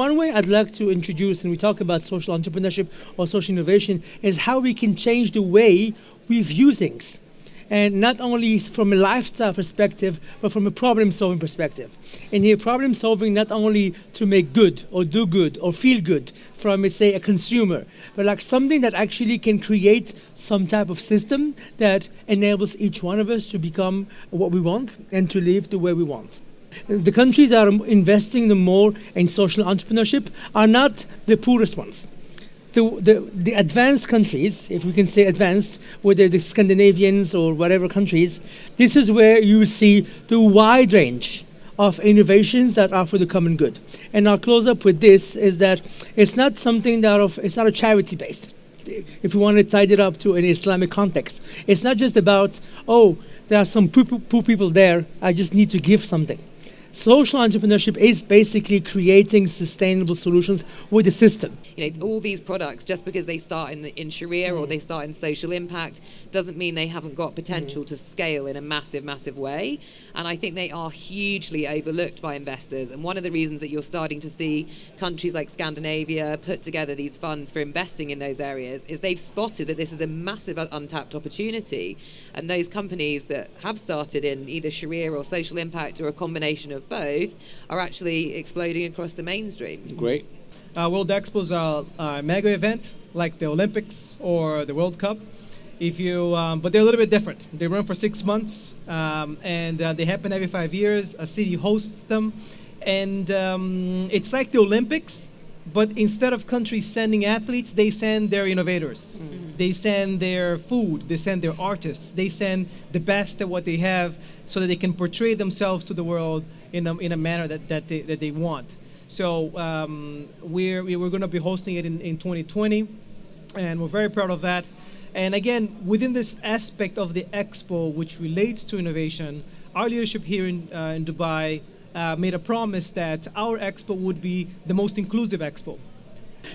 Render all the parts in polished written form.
one way I'd like to introduce, and we talk about social entrepreneurship or social innovation, is how we can change the way we view things. And not only from a lifestyle perspective, but from a problem-solving perspective. And here, problem-solving not only to make good or do good or feel good from, let's say, a consumer, but like something that actually can create some type of system that enables each one of us to become what we want and to live the way we want. The countries that are investing the more in social entrepreneurship are not the poorest ones. The advanced countries, if we can say advanced, whether the Scandinavians or whatever countries, this is where you see the wide range of innovations that are for the common good. And I'll close up with this, is that it's not something it's not a charity based. If we want to tie it up to an Islamic context, it's not just about, oh, there are some poor people there, I just need to give something. Social entrepreneurship is basically creating sustainable solutions with the system. You know, all these products, just because they start in Sharia or they start in social impact, doesn't mean they haven't got potential to scale in a massive, massive way. And I think they are hugely overlooked by investors. And one of the reasons that you're starting to see countries like Scandinavia put together these funds for investing in those areas is they've spotted that this is a massive untapped opportunity. And those companies that have started in either Sharia or social impact or a combination of both are actually exploding across the mainstream. Great. World Expo's a mega event like the Olympics or the World Cup. But they're a little bit different. They run for 6 months, and they happen every 5 years. A city hosts them, and it's like the Olympics, but instead of countries sending athletes, they send their innovators. Mm-hmm. They send their food. They send their artists. They send the best at what they have, so that they can portray themselves to the world in a manner that they want. So we're going to be hosting it in 2020, and we're very proud of that. And again, within this aspect of the expo, which relates to innovation, our leadership here in Dubai made a promise that our expo would be the most inclusive expo.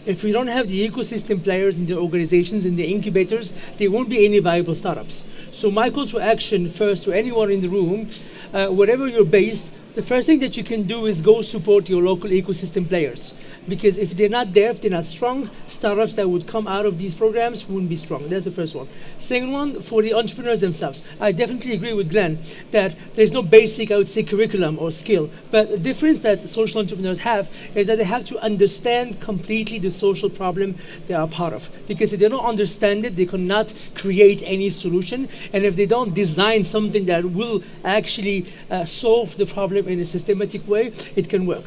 If we don't have the ecosystem players in the organizations, in the incubators, there won't be any viable startups. So my call to action first to anyone in the room, wherever you're based, the first thing that you can do is go support your local ecosystem players. Because if they're not there, if they're not strong, startups that would come out of these programs wouldn't be strong. That's the first one. Second one, for the entrepreneurs themselves. I definitely agree with Glenn that there's no basic, I would say, curriculum or skill. But the difference that social entrepreneurs have is that they have to understand completely the social problem they are part of. Because if they don't understand it, they cannot create any solution. And if they don't design something that will actually solve the problem in a systematic way, it can work.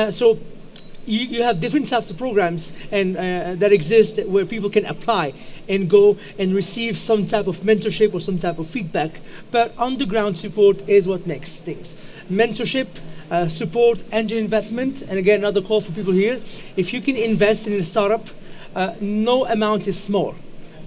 So you have different types of programs and that exist where people can apply and go and receive some type of mentorship or some type of feedback. But on-the-ground support is what makes things. Mentorship, support, angel investment, and again, another call for people here. If you can invest in a startup, no amount is small.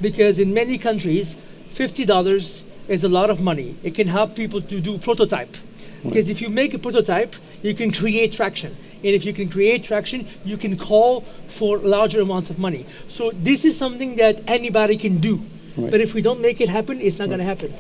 Because in many countries, $50 is a lot of money. It can help people to do prototype. Because if you make a prototype, you can create traction. And if you can create traction, you can call for larger amounts of money. So this is something that anybody can do. Right. But if we don't make it happen, it's not going to happen.